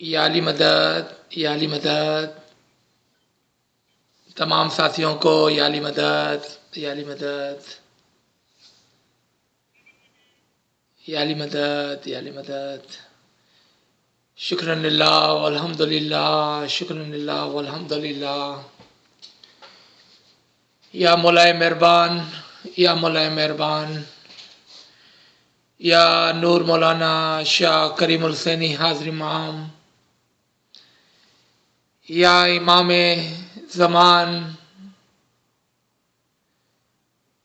या अली मदद, या अली मदद। तमाम साथियों को या अली मदद, या अली मदद, या अली मदद, या अली मदद। शुक्रन लिल्लाह वल्हम्दुलिल्लाह, शुक्रन लिल्लाह वल्हम्दुलिल्लाह। या मौलाए मेहरबान, या मौलाए मेहरबान, या नूर मौलाना शाह करीम हुसैनी हाज़िर इमाम, या इमाम ज़मान,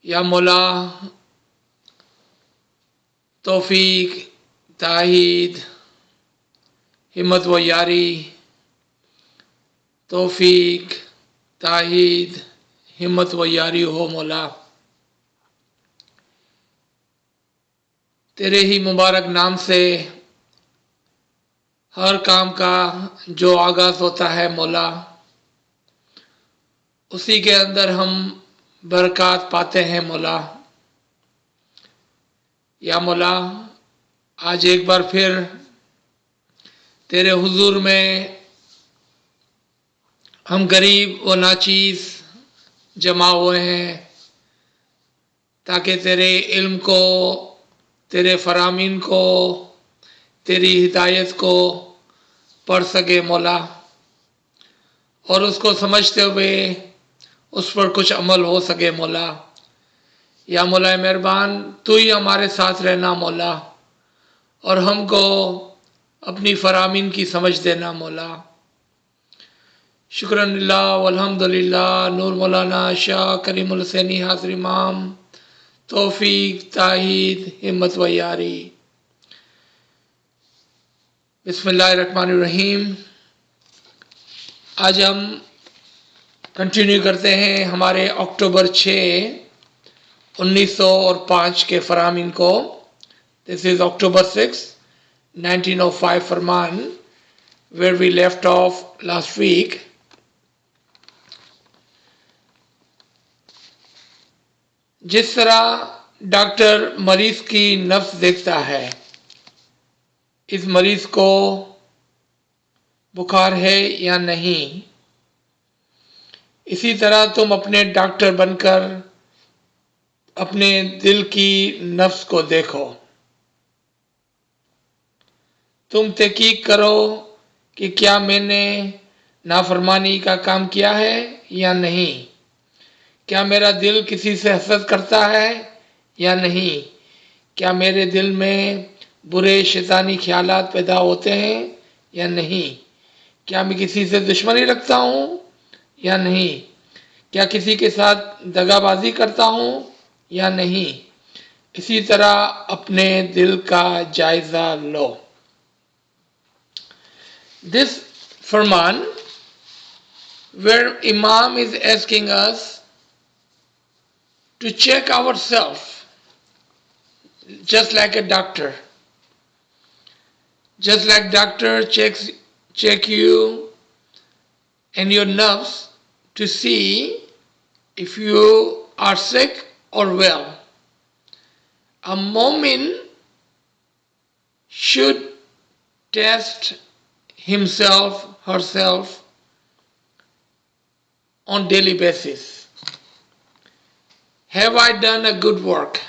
या मौला तौफीक, ताहीद, हिम्मत व यारी, तौफीक, ताहीद, हिम्मत व यारी हो मौला। तेरे ही मुबारक नाम से हर काम का जो आगाज़ होता है मौला, उसी के अंदर हम बरकत पाते हैं मौला। या मौला, आज एक बार फिर तेरे हुजूर में हम गरीब व नाचीज़ जमा हुए हैं, ताकि तेरे इल्म को, तेरे फरामीन को, तेरी हिदायत को पढ़ सके मौला, और उसको समझते हुए उस पर कुछ अमल हो सके मौला। या मौला मेहरबान, तू ही हमारे साथ रहना मौला, और हमको अपनी फरामीन की समझ देना मौला। शुक्रन लिल्लाह वल्हम्दुलिल्लाह। नूर मौलाना शाह करीम हुसैनी हाज़िर इमाम, तौफीक, ताहीद, हिम्मत व यारी। बिस्मिल्लाहिर्रहमानिर्रहीम। आज हम कंटिन्यू करते हैं हमारे अक्टूबर 6, 1905 के फरामीन को। This is October 6, 1905 Farman, where we left off last week. जिस तरह डॉक्टर मरीज की नब्ज देखता है, इस मरीज को बुखार है या नहीं, इसी तरह तुम अपने डॉक्टर बनकर अपने दिल की नब्ज को देखो। तुम तहकीक करो कि क्या मैंने नाफरमानी का काम किया है या नहीं, क्या मेरा दिल किसी से हसद करता है या नहीं, क्या मेरे दिल में बुरे शैतानी ख्यालात पैदा होते हैं या नहीं, क्या मैं किसी से दुश्मनी रखता हूँ या नहीं, क्या किसी के साथ दगाबाजी करता हूँ या नहीं। इसी तरह अपने दिल का जायजा लो। दिस फरमान, where Imam is asking us to check ourselves, just like a doctor. Just like doctor check you and your nerves to see if you are sick or well. A mu'min should test himself, herself on daily basis. Have I done a good work?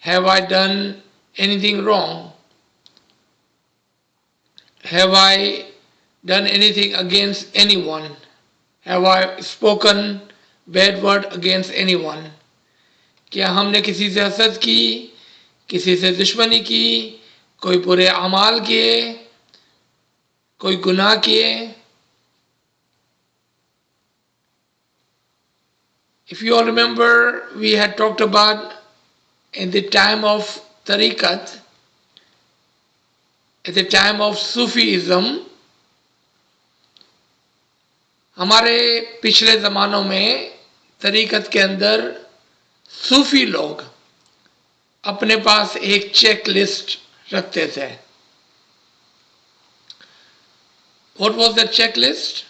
Have I done anything wrong? Have I done anything against anyone? Have I spoken bad word against anyone? क्या हमने किसी से हसद की, किसी से दुश्मनी की, कोई बुरे अमाल किए, कोई गुनाह किए? If you all remember, we had talked about in the time of tariqat, at the time of Sufism, हमारे पिछले ज़मानों में तरीक़त के अंदर सूफ़ी लोग अपने पास एक चेक लिस्ट रखते थे। What was that checklist?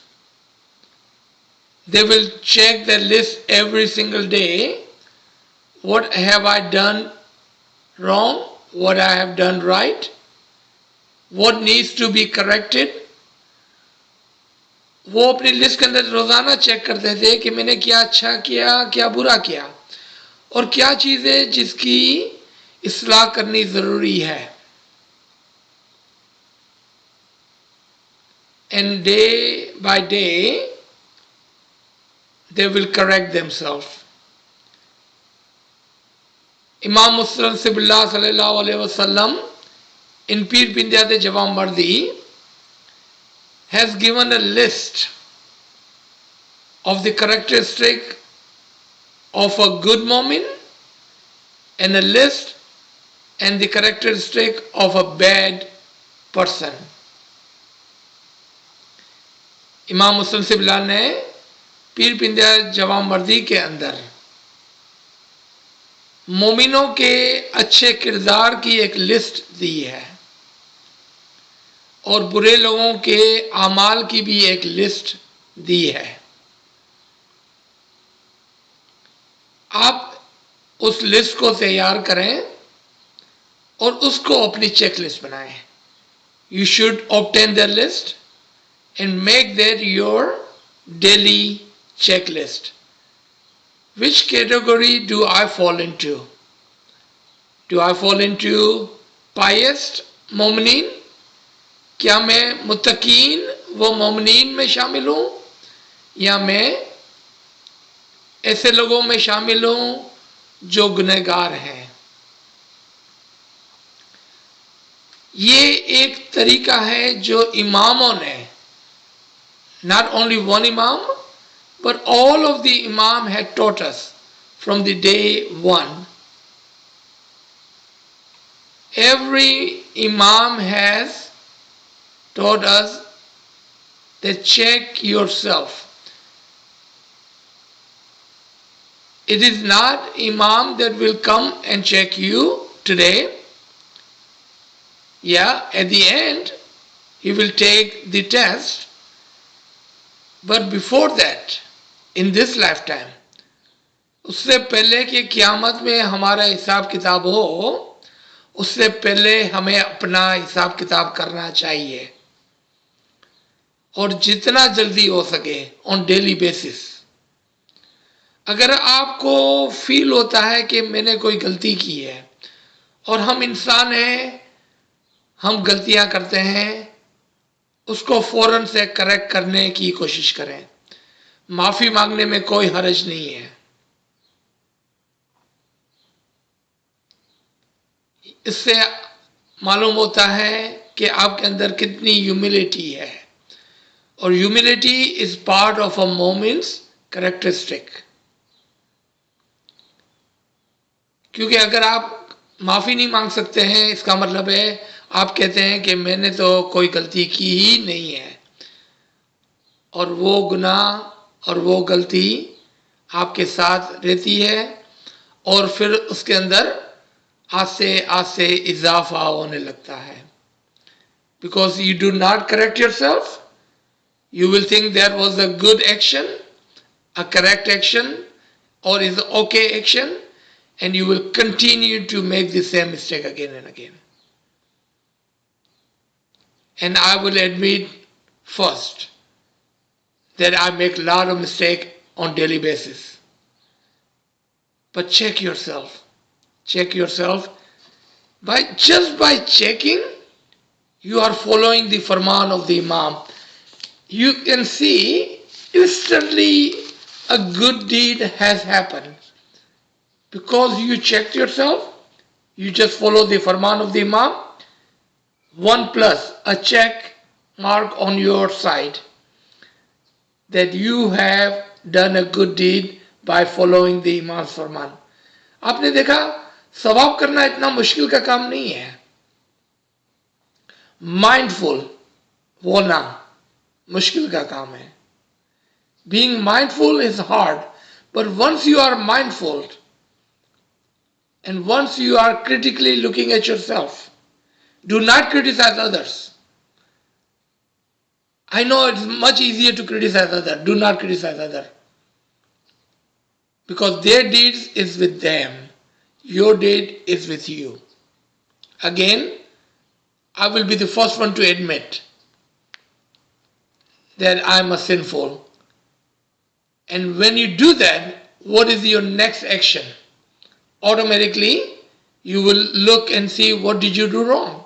They will check the list every single day. What have I done wrong? What I have done right? what needs to be corrected, वो अपनी लिस्ट के अंदर रोजाना चेक करते थे कि मैंने क्या अच्छा किया, क्या बुरा किया, और क्या चीजें जिसकी इस्लाह करनी जरूरी है. And day by day they will correct themselves. Imam Muslim Sibillah sallallahu alaihi wasallam in Pir Pindyate Jawam Mardi has given a list of the characteristic of a good mu'min and a list and the characteristic of a bad person. इमाम मुस्लिम सिबला ने पीर पिंदिया जवाम मर्दी के अंदर मोमिनों के अच्छे किरदार की एक लिस्ट दी है और बुरे लोगों के आमाल की भी एक लिस्ट दी है. आप उस लिस्ट को तैयार करें और उसको अपनी चेक लिस्ट बनाएं. You should obtain their list and make that your daily checklist. Which category do I fall into? Do I fall into pious मोमिनीन? क्या मैं मुत्तकीन व मोमिनीन में शामिल हूं या मैं ऐसे लोगों में शामिल हूं जो गुनहगार हैं? ये एक तरीका है जो इमामों ने, not only one imam, but all of the imam had taught us from the day one. Every imam has taught us that check yourself. It is not imam that will come and check you today. Yeah, at the end, he will take the test. But before that, in this lifetime, उससे पहले कि क़यामत में हमारा हिसाब किताब हो, उससे पहले हमें अपना हिसाब किताब करना चाहिए और जितना जल्दी हो सके ऑन डेली बेसिस. अगर आपको फील होता है कि मैंने कोई गलती की है, और हम इंसान हैं, हम गलतियां करते हैं, उसको फौरन से करेक्ट करने की कोशिश करें. माफी मांगने में कोई हर्ज नहीं है. इससे मालूम होता है कि आपके अंदर कितनी ह्यूमिलिटी है, और humility is part of a मोमिन्स कैरेक्टरिस्टिक. क्योंकि अगर आप माफी नहीं मांग सकते हैं, इसका मतलब है आप कहते हैं कि मैंने तो कोई गलती की ही नहीं है, और वो गुनाह और वो गलती आपके साथ रहती है, और फिर उसके अंदर आस्ते इजाफा होने लगता है. Because you do not correct yourself, you will think there was a good action, a correct action, or is okay action, and you will continue to make the same mistake again and again. And I will admit first that I make a lot of mistakes on daily basis. But check yourself. Check yourself. Just by checking, you are following the Farman of the Imam. You can see instantly a good deed has happened. Because you checked yourself, you just follow the Farman of the Imam. 1+, a check mark on your side that you have done a good deed by following the Imam's Farman. आपने देखा, सवाब करना इतना मुश्किल का काम नहीं है. माइंडफुल होना मुश्किल का काम है. Being mindful is hard, but once you are mindful and once you are critically looking at yourself, do not criticize others. I know it's much easier to criticize others. Do not criticize others. Because their deeds is with them. Your deed is with you. Again, I will be the first one to admit that I'm a sinful. And when you do that, what is your next action? Automatically, you will look and see what did you do wrong.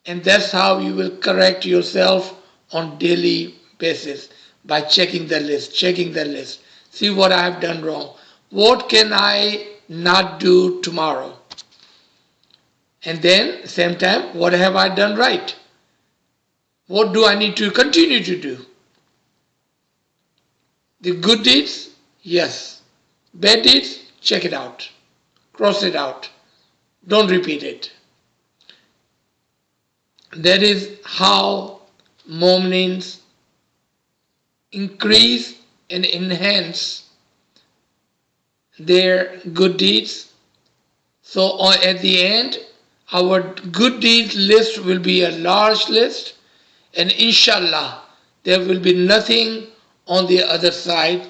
And that's how you will correct yourself on daily basis, by checking the list, see what I have done wrong. What can I not do tomorrow? And then, same time, what have I done right? What do I need to continue to do? The good deeds, yes. Bad deeds, check it out. Cross it out. Don't repeat it. That is how Mu'minins increase and enhance their good deeds. So at the end, our good deeds list will be a large list, and inshallah, there will be nothing on the other side.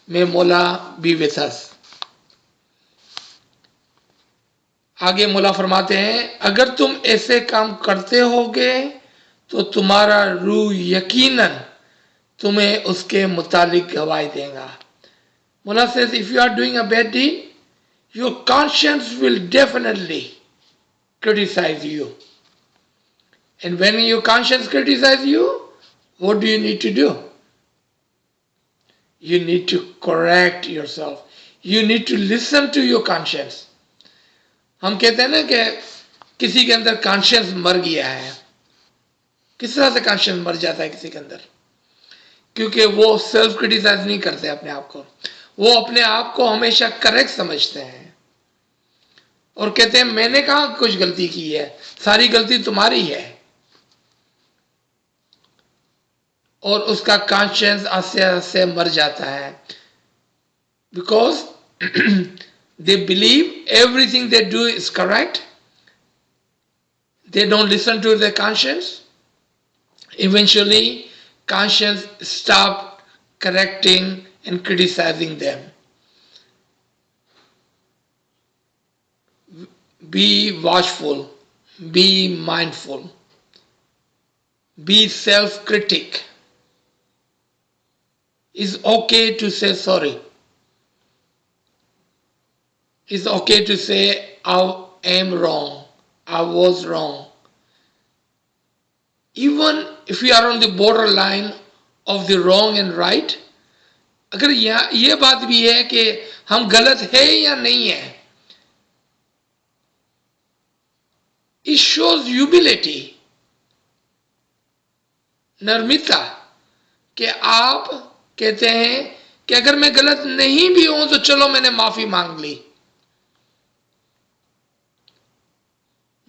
May Mola be with us. आगे मौला फरमाते हैं, अगर तुम ऐसे काम करते होगे तो तुम्हारा रूह यकीनन तुम्हें उसके मुतालिक गवाही देगा. Mullah says, if you are doing a bad deed, your conscience will definitely criticize you. And when your conscience criticizes you, what do you need to do? You need to correct yourself. You need to listen to your conscience. हम कहते हैं ना कि किसी के अंदर conscience मर गया है. किस तरह से कॉन्शियंस मर जाता है किसी के अंदर? क्योंकि वो सेल्फ क्रिटिसाइज नहीं करते अपने आप को. वो अपने आप को हमेशा करेक्ट समझते हैं और कहते हैं मैंने कहाँ कुछ गलती की है, सारी गलती तुम्हारी है. और उसका कॉन्शियंस आस्ते आस्ते मर जाता है. Because they believe everything they do is correct. They don't listen to their conscience. Eventually, conscience stop correcting and criticizing them. Be watchful. Be mindful. Be self-critic. It's okay to say sorry. It's okay to say, I am wrong. I was wrong. Even if we are on the borderline of the wrong and right, अगर ये बात भी है कि हम गलत है या नहीं है, it shows humility, नर्मिता, कि आप कहते हैं कि अगर मैं गलत नहीं भी हूं तो चलो मैंने माफी मांग ली.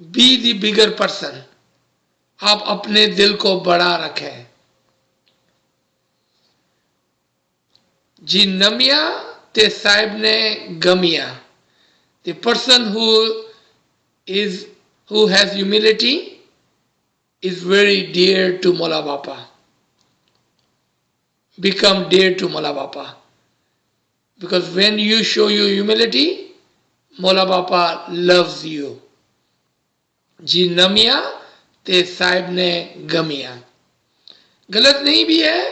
Be the bigger person. आप अपने दिल को बड़ा रखें. जी नमिया ते साहिब ने गमिया. The person who has humility is very dear to Mola Bapa. Become dear to Mola Bapa. Because when you show your humility, Mola Bapa loves you. जी नमिया ते साहिब ने गमिया. गलत नहीं भी है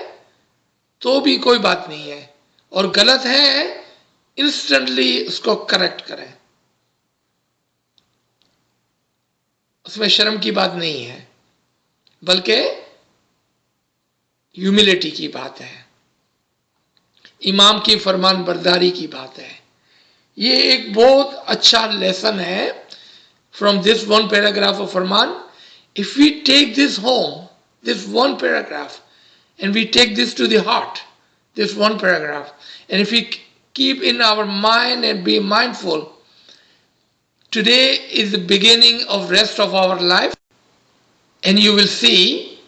तो भी कोई बात नहीं है, और गलत है इंस्टेंटली उसको करेक्ट करें. उसमें शर्म की बात नहीं है, बल्कि ह्यूमिलिटी की बात है, इमाम की फरमान बरदारी की बात है. ये एक बहुत अच्छा लेसन है from this one paragraph of Farman. If we take this home, this one paragraph, and we take this to the heart, this one paragraph, and if we keep in our mind and be mindful, today is the beginning of rest of our life, and you will see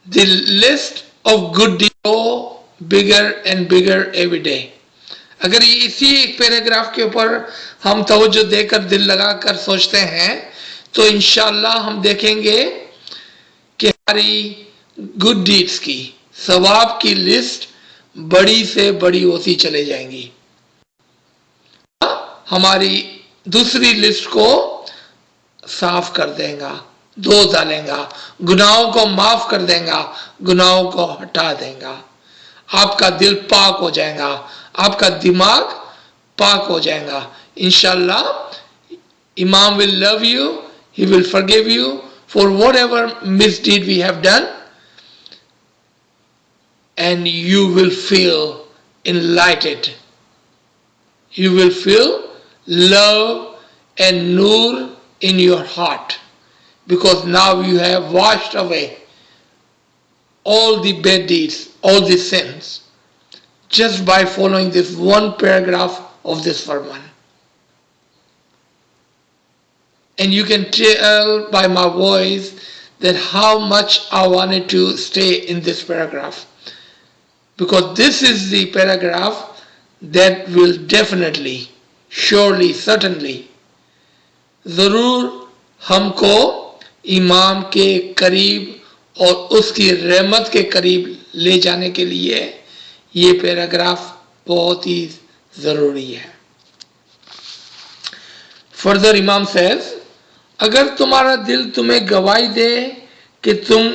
the list of good deeds go bigger and bigger every day. अगर इसी एक paragraph के ऊपर हम तवज्जो देकर दिल लगाकर सोचते हैं तो इंशाअल्लाह हम देखेंगे कि हमारी गुड डीड्स की, सवाब की लिस्ट बड़ी से बड़ी होती चले जाएंगी. हमारी दूसरी लिस्ट को साफ कर देगा, धो डालेगा, गुनाहों को माफ कर देगा, गुनाहों को हटा देगा। आपका दिल पाक हो जाएगा, आपका दिमाग पाक हो जाएगा। इंशाल्लाह इमाम will love you, he will forgive you for whatever misdeed we have done, and you will feel enlightened. You will feel love and nur in your heart, because now you have washed away all the bad deeds, all the sins, just by following this one paragraph of this Farman. And you can tell by my voice that how much I wanted to stay in this paragraph, because this is the paragraph that will definitely, surely, certainly, ज़रूर हमको इमाम के करीब और उसकी रहमत के करीब ले जाने के लिए ये पैराग्राफ बहुत ही ज़रूरी है। फर्दर इमाम सेज, अगर तुम्हारा दिल तुम्हें गवाही दे कि तुम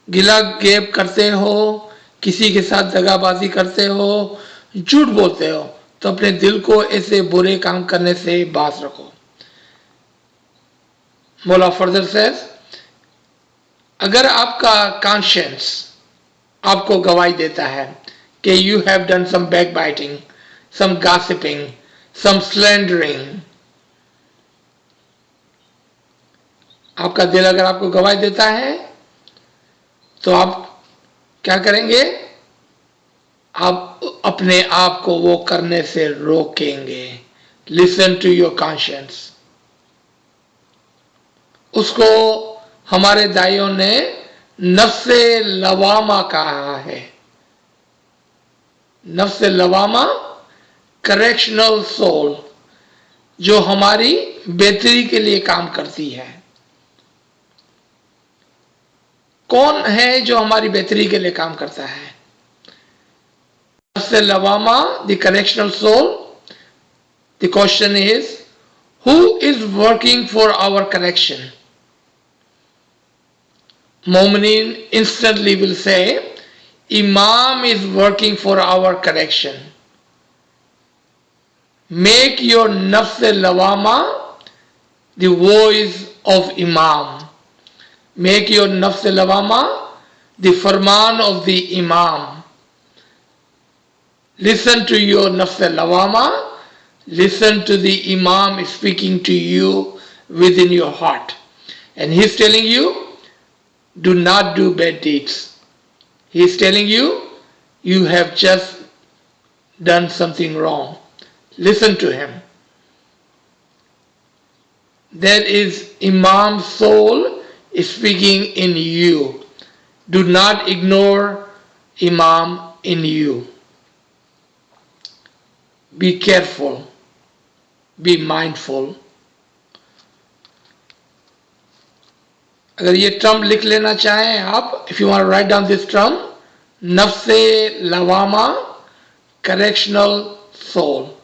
गिला गेब करते हो, किसी के साथ दगाबाजी करते हो, झूठ बोलते हो, तो अपने दिल को ऐसे बुरे काम करने से बाज रखो। मौला फर्दर सेज, अगर आपका कॉन्शियंस आपको गवाही देता है कि you have done some backbiting, some gossiping, some slandering, आपका दिल अगर आपको गवाही देता है तो आप क्या करेंगे? आप अपने आप को वो करने से रोकेंगे। Listen to your conscience. उसको हमारे दाइयों ने नफ्से लवामा कहा है। नफ्से लवामा, करेक्शनल सोल, जो हमारी बेहतरी के लिए काम करती है। कौन है जो हमारी बेहतरी के लिए काम करता है? नफ्से लवामा, the correctional soul. The question is, who is working for our correction? Mu'minin instantly will say, Imam is working for our correction. Make your nafs lawama the voice of Imam. Make your nafs lawama the farman of the Imam. Listen to your nafs lawama. Listen to the Imam speaking to you within your heart. And he's telling you, do not do bad deeds. He is telling you, you have just done something wrong. Listen to him. That is Imam's soul speaking in you. Do not ignore Imam in you. Be careful. Be mindful. अगर ये term लिख लेना चाहें आप, if you want to write down this term, नफ्से लवामा, correctional soul,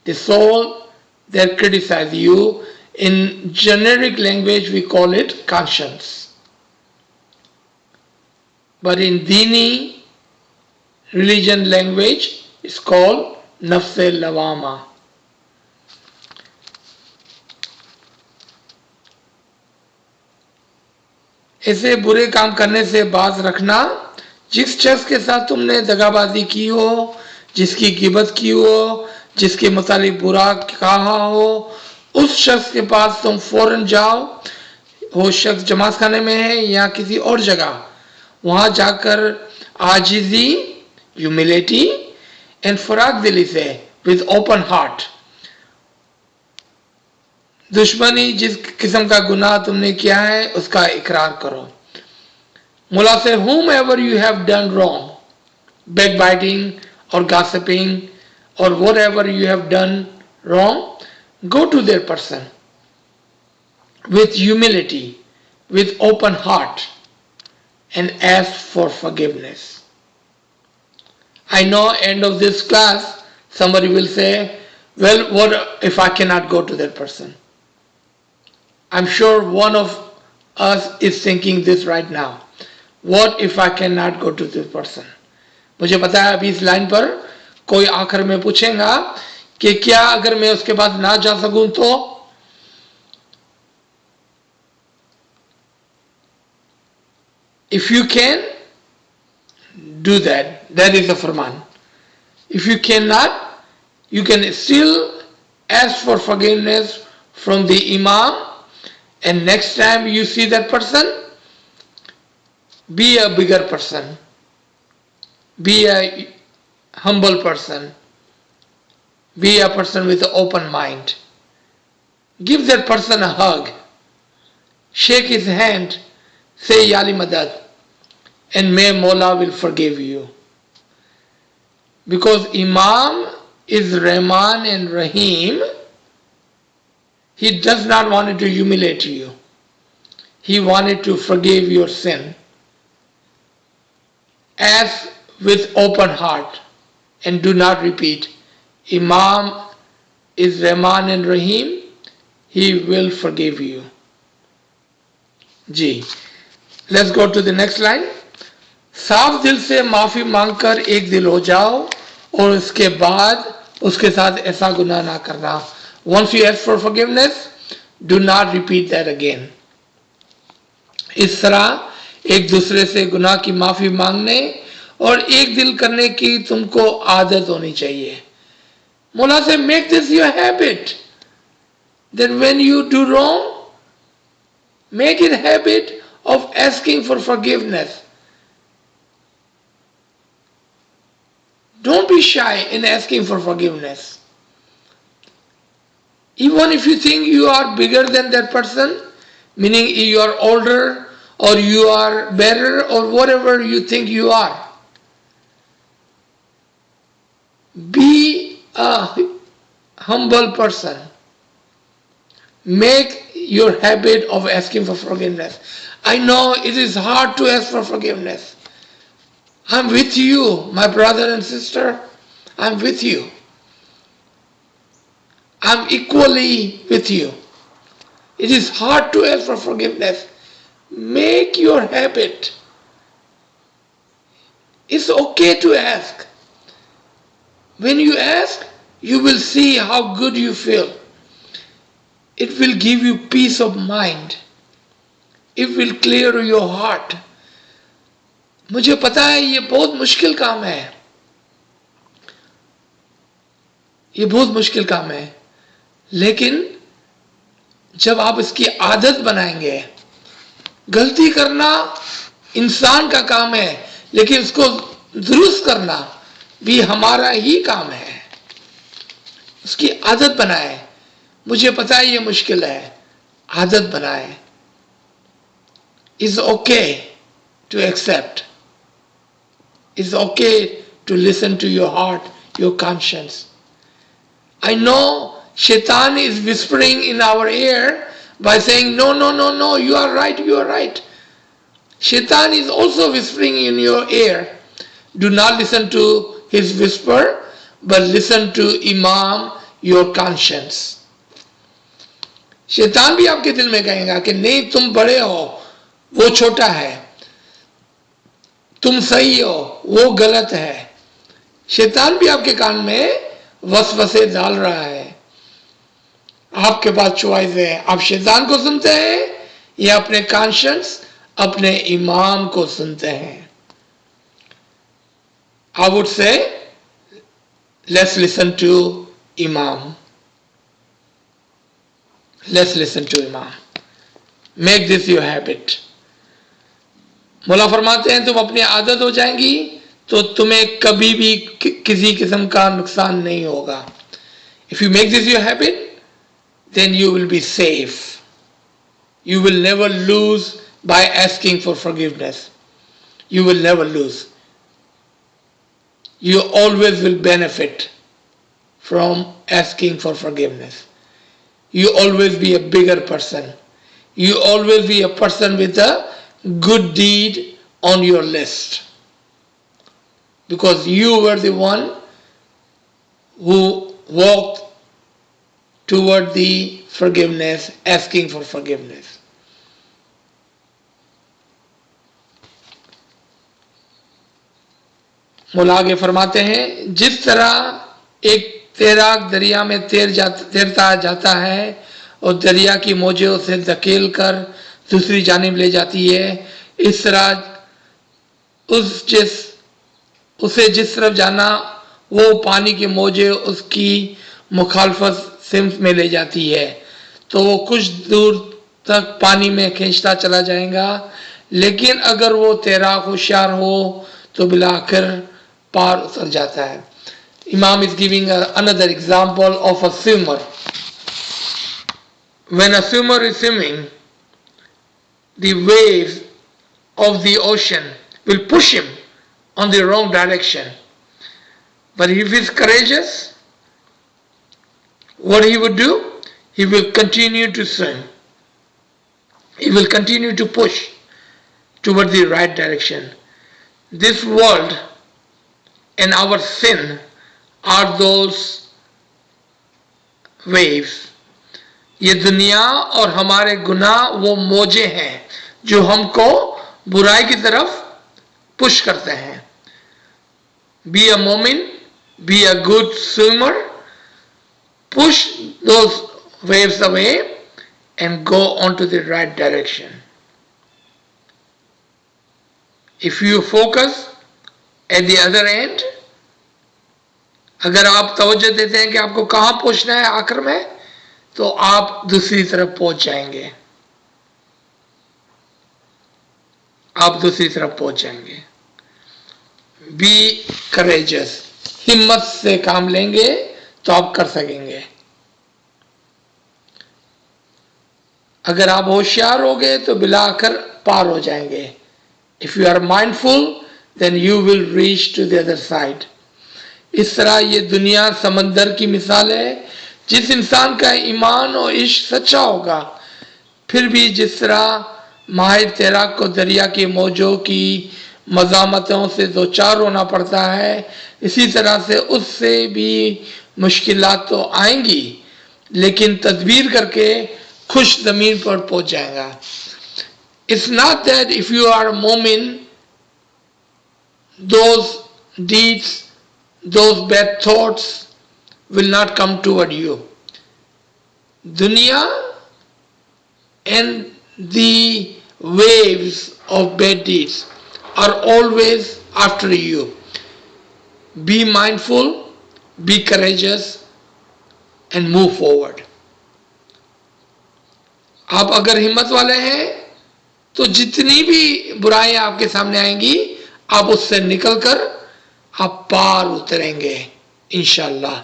the soul that criticizes you. In generic language we call it conscience, but in Dini religion language it's called nafse lawama. ऐसे बुरे काम करने से बाज रखना। जिस शख्स के साथ तुमने दगाबाजी की हो, जिसकी गिबत की हो, जिसके मुतालिक बुरा कहा हो, उस शख्स के पास तुम फौरन जाओ। वो शख्स जमात खाने में है या किसी और जगह, वहां जाकर आजिजी, ह्यूमिलिटी एंड फराग दिली से, विद ओपन हार्ट, दुश्मनी जिस किस्म का गुनाह तुमने किया है उसका इकरार करो। मुला से whomever you have done wrong, backbiting or gossiping or whatever you have done wrong, go to their person with humility, with open heart, and ask for forgiveness. I know end of this class somebody will say, well, what if I cannot go to that person? I'm sure one of us is thinking this right now. What if I cannot go to this person? मुझे पता है अभी इस line पर कोई आखिर में पूछेगा कि क्या अगर मैं उसके पास ना जा सकूं तो? If you can, do that. That is a farman. If you cannot, you can still ask for forgiveness from the imam, and next time you see that person, be a bigger person, be a humble person, be a person with an open mind. Give that person a hug, shake his hand, say Yali Madad, and may Mola will forgive you. Because Imam is Rahman and Rahim, he does not want to humiliate you. He wanted to forgive your sin. Ask with open heart and do not repeat. Imam is Rahman and Rahim, he will forgive you. Ji, let's go to the next line. साफ दिल से माफी मांगकर एक दिल हो जाओ और उसके बाद उसके साथ ऐसा गुनाह ना करना. Once you ask for forgiveness, do not repeat that again. इस तरह एक दूसरे से गुनाह की माफी मांगने और एक दिल करने की तुमको आदत होनी चाहिए. मौला से make this your habit. That when you do wrong, make it a habit of asking for forgiveness. Don't be shy in asking for forgiveness. Even if you think you are bigger than that person, meaning you are older or you are better or whatever you think you are, be a humble person. Make your habit of asking for forgiveness. I know it is hard to ask for forgiveness. I'm with you, my brother and sister. I'm with you. I'm equally with you. It is hard to ask for forgiveness. Make your habit. It's okay to ask. When you ask, you will see how good you feel. It will give you peace of mind. It will clear your heart. मुझे पता है ये बहुत मुश्किल काम है. ये बहुत मुश्किल काम है. लेकिन जब आप इसकी आदत बनाएंगे, गलती करना इंसान का काम है, लेकिन उसको दुरुस्त करना भी हमारा ही काम है. उसकी आदत बनाए. मुझे पता है ये मुश्किल है. आदत बनाए. It's okay to accept. It's okay to listen to your heart, your conscience. I know Shaitan is whispering in our ear by saying, no, no, no, no, you are right, you are right. Shaitan is also whispering in your ear. Do not listen to his whisper, but listen to Imam, your conscience. शैतान भी आपके दिल में कहेगा कि नहीं तुम बड़े हो, वो छोटा है, तुम सही हो, वो गलत है. शैतान भी आपके कान में वसवसे डाल रहा है. आपके पास चॉइस है. आप शैतान को सुनते हैं या अपने कॉन्शियंस, अपने इमाम को सुनते हैं. I would say, let's listen to Imam. Let's listen to Imam. Make this your habit. मौला फरमाते हैं तुम अपनी आदत हो जाएंगी तो तुम्हें कभी भी किसी किस्म का नुकसान नहीं होगा. If you make this your habit, then you will be safe. You will never lose by asking for forgiveness. You will never lose. You always will benefit from asking for forgiveness. You always be a bigger person. You always be a person with a good deed on your list. Because you were the one who walked toward the forgiveness, asking for forgiveness. मौला आगे फरमाते हैं, जिस तरह एक तैराक दरिया में तैरता जाता है और दरिया की मौजें उसे धकेल कर दूसरी जानिब ले जाती है, इस तरह उसे जिस तरफ जाना वो पानी की मौजें उसकी मुखालफत सिमत में ले जाती है, तो वो कुछ दूर तक पानी में खींचता चला जाएगा, लेकिन अगर वो तैराक होशियार हो तो बिलाखिर पार उतर जाता है. Imam is giving another example of a swimmer. When a swimmer is swimming, the waves of the ocean will push him on the wrong direction. But if he is courageous, what he would do? He will continue to swim. He will continue to push toward the right direction. This world and our sin are those waves. ये दुनिया और हमारे गुनाह वो मौजे हैं जो हमको बुराई की तरफ पुश करते हैं. Be a mu'min, be a good swimmer, push those waves away and go onto the right direction. If you focus at the other end, अगर आप तवज्जो देते हैं कि आपको कहां पहुंचना है आखिर में, तो आप दूसरी तरफ पहुंच जाएंगे. आप दूसरी तरफ पहुंच जाएंगे. बी करेजस, हिम्मत से काम लेंगे तो आप कर सकेंगे. अगर आप होशियार होगे तो बिलाकर पार हो जाएंगे. If you are mindful then you will reach to the other side. इस तरह ये दुनिया समंदर की मिसाल है. जिस इंसान का ईमान और इश्क सच्चा होगा, फिर भी जिस तरह माहिर तैराक को दरिया की मौजों की मज़ामतों से दो चार होना पड़ता है, इसी तरह से उससे भी मुश्किलात तो आएंगी, लेकिन तदबीर करके खुश ज़मीन पर पहुंच जाएगा. It's not that if you are a mu'min, those deeds, those bad thoughts will not come toward you. Dunya and the waves of bad deeds are always after you. Be mindful, be courageous and move forward. आप अगर हिम्मत वाले हैं तो जितनी भी बुराइयां आपके सामने आएंगी, आप उससे निकलकर आप पार उतरेंगे इंशाअल्लाह.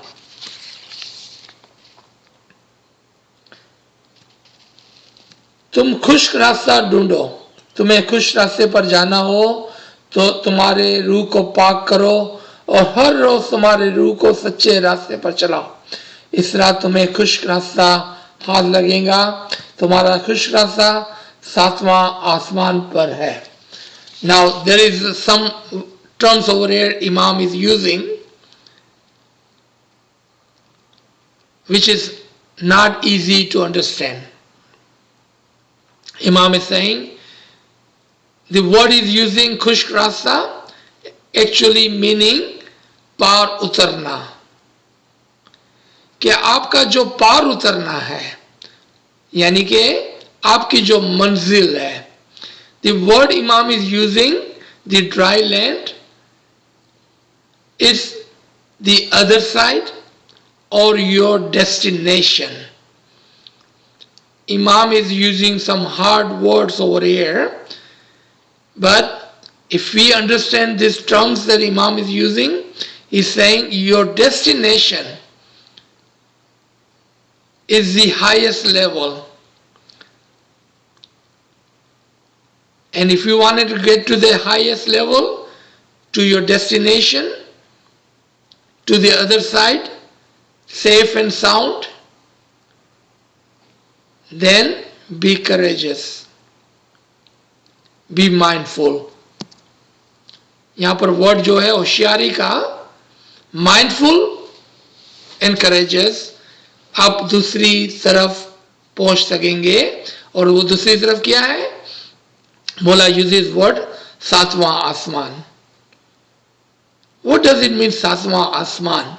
तुम खुश्क रास्ता ढूंढो. तुम्हें खुश रास्ते पर जाना हो तो तुम्हारे रूह को पाक करो और हर रोज तुम्हारे रूह को सच्चे रास्ते पर चलाओ. इस तरह तुम्हें खुश्क रास्ता हाथ लगेगा. तुम्हारा खुश्क रास्ता सातवां आसमान पर है. Now there is some terms over here Imam is using which is not easy to understand. Imam is saying the word is using khushk rasta, actually meaning पार उतरना. कि आपका जो पार उतरना है, यानी कि आपकी जो मंजिल है. The word Imam is using, the dry land, is the other side or your destination. Imam is using some hard words over here, but if we understand these terms that Imam is using, he's saying your destination is the highest level. And if you wanted to get to the highest level, to your destination, to the other side, safe and sound, then be courageous, be mindful. यहाँ पर word जो है होशियारी का, mindful and courageous, आप दूसरी तरफ पहुंच सकेंगे। और वो दूसरी तरफ क्या है? मौला यूजेस वर्ड सातवां आसमान। व्हाट डज इट मीन सातवां आसमान?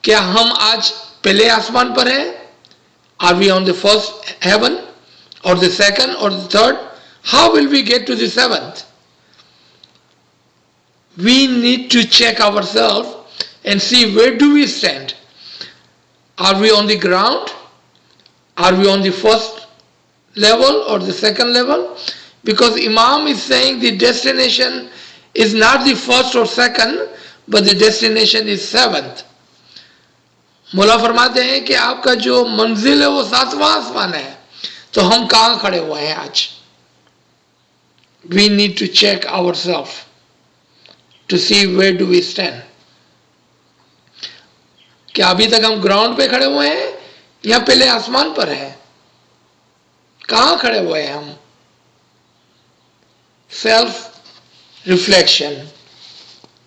क्या हम आज पहले आसमान पर हैं? Are we on the first heaven or the second or the third? How will we get to the seventh? We need to check ourselves and see where do we stand. Are we on the ground? Are we on the first level or the second level? Because Imam is saying the destination is not the first or second, but the destination is seventh. मौला फरमाते हैं कि आपका जो मंजिल है वो सातवां आसमान है। तो हम कहां खड़े हुए हैं आज? We need to check ourselves to see where do we stand. क्या अभी तक हम ग्राउंड पे खड़े हुए हैं या पहले आसमान पर हैं? कहां खड़े हुए हैं हम? Self reflection,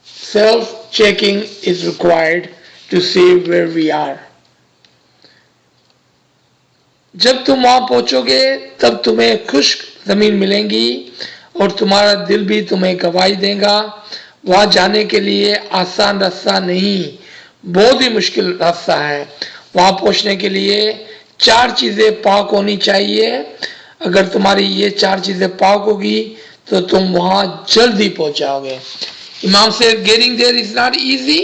self checking is required to see where we are. जब तुम वहां पहुंचोगे तब तुम्हें खुश्क जमीन मिलेंगी और तुम्हारा दिल भी तुम्हें गवाही देगा। वहां जाने के लिए आसान रास्ता नहीं, बहुत ही मुश्किल रास्ता है। वहां पहुंचने के लिए 4 चीजें पाक होनी चाहिए। अगर तुम्हारी ये 4 चीजें पाक होगी तो तुम वहां जल्दी पहुंच जाओगे। इमाम से getting there is not easy,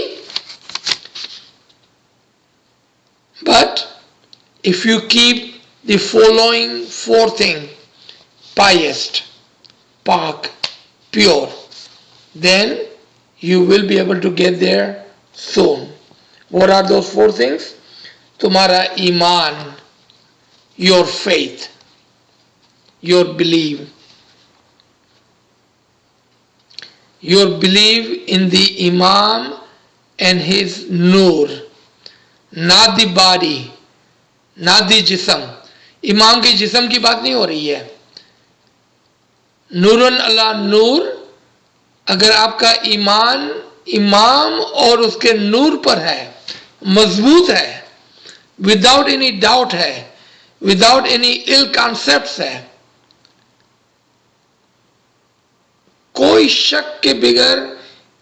but if you keep the following 4 things, pious, pak, pure, then you will be able to get there soon. What are those 4 things? Tumhara iman, your faith, your belief in the Imam and his nur, not the body, not the जिस्म। इमाम के जिस्म की बात नहीं हो रही है। नूरन अला नूर, अगर आपका ईमान इमाम और उसके नूर पर है, मजबूत है, विदाउट एनी डाउट है, विदाउट एनी इल कॉन्सेप्ट्स है, कोई शक के बगैर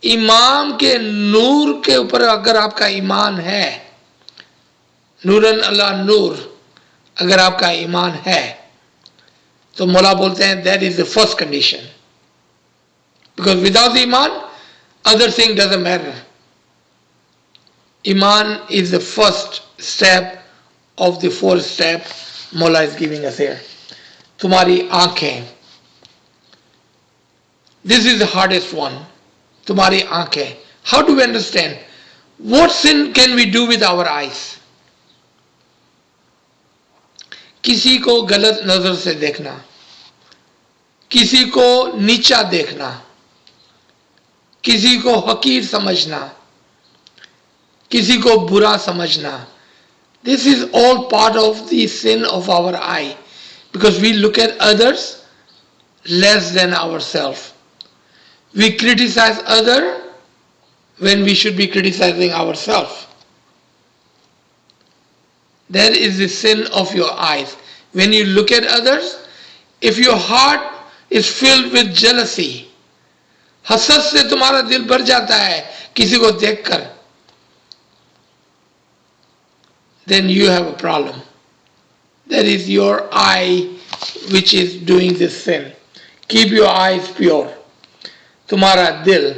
इमाम के नूर के ऊपर अगर आपका ईमान है, नूरन अला नूर, अगर आपका ईमान है, तो मौला बोलते हैं that is the first condition. Because without the ईमान अदर थिंग डजंट मैटर। ईमान is the first step of the 4th step मौला इज गिविंग अस हियर। तुम्हारी आंखें, this is the hardest one. तुम्हारी आंखें, how do we understand what sin can we do with our eyes? किसी को गलत नजर से देखना, किसी को नीचा देखना, किसी को हकीर समझना, किसी को बुरा समझना, this is all part of the sin of our eye, because we look at others less then ourselves. We criticise other when we should be criticizing ourselves. That is the sin of your eyes. When you look at others, if your heart is filled with jealousy, हसद से तुम्हारा दिल भर जाता है किसी को देखकर, then you have a problem. That is your eye which is doing this sin. Keep your eyes pure. तुम्हारा दिल,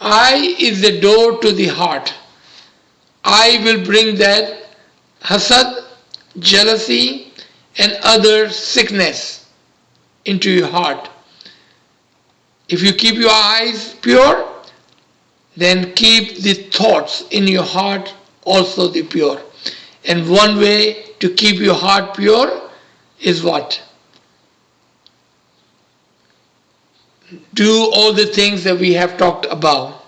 eye is the door to the heart. Eye will bring that hasad, jealousy and other sickness into your heart. If you keep your eyes pure, then keep the thoughts in your heart also the pure. And one way to keep your heart pure is what? Do all the things that we have talked about.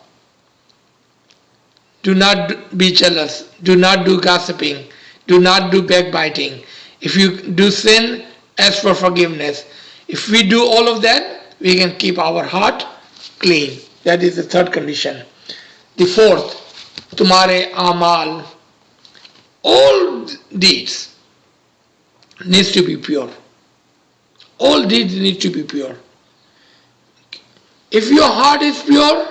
Do not be jealous. Do not do gossiping. Do not do backbiting. If you do sin, ask for forgiveness. If we do all of that, we can keep our heart clean. That is the third condition. The fourth, तुम्हारे आमाल, all deeds needs to be pure. All deeds need to be pure. If your heart is pure,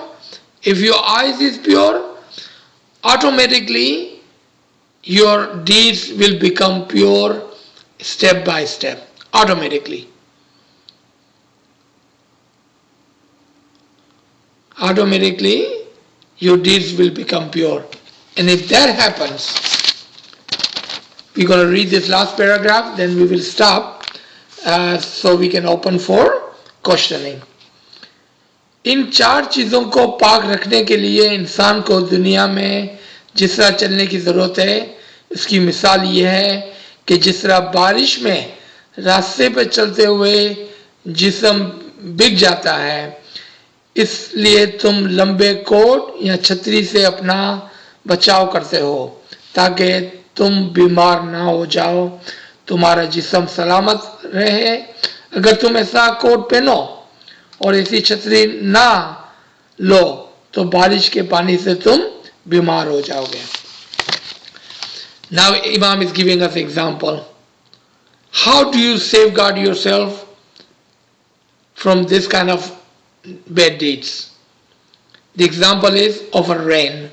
if your eyes is pure, automatically your deeds will become pure step by step, automatically. Automatically your deeds will become pure. And if that happens, we're going to read this last paragraph, then we will stop so we can open for questioning. इन 4 चीज़ों को पाक रखने के लिए इंसान को दुनिया में जिस तरह चलने की ज़रूरत है, इसकी मिसाल ये है कि जिस तरह बारिश में रास्ते पर चलते हुए जिस्म भीग जाता है, इसलिए तुम लंबे कोट या छतरी से अपना बचाव करते हो ताकि तुम बीमार ना हो जाओ, तुम्हारा जिस्म सलामत रहे। अगर तुम ऐसा कोट पहनो और ऐसी छतरी ना लो तो बारिश के पानी से तुम बीमार हो जाओगे। Now Imam is giving us example. How do you safeguard yourself from this kind of bad deeds? The example is of a rain.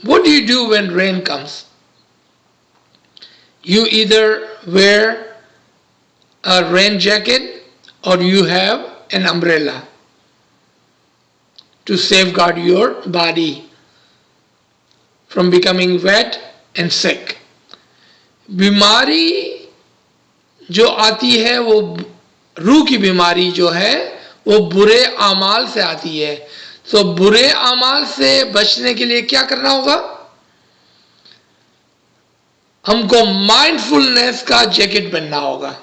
What do you do when rain comes? You either wear a rain jacket or you have an umbrella to safeguard your body from becoming wet and sick. बीमारी जो आती है वो रूह की बीमारी जो है वो बुरे आमाल से आती है। तो बुरे आमाल से बचने के लिए क्या करना होगा? हमको माइंडफुलनेस का जैकेट पहनना होगा,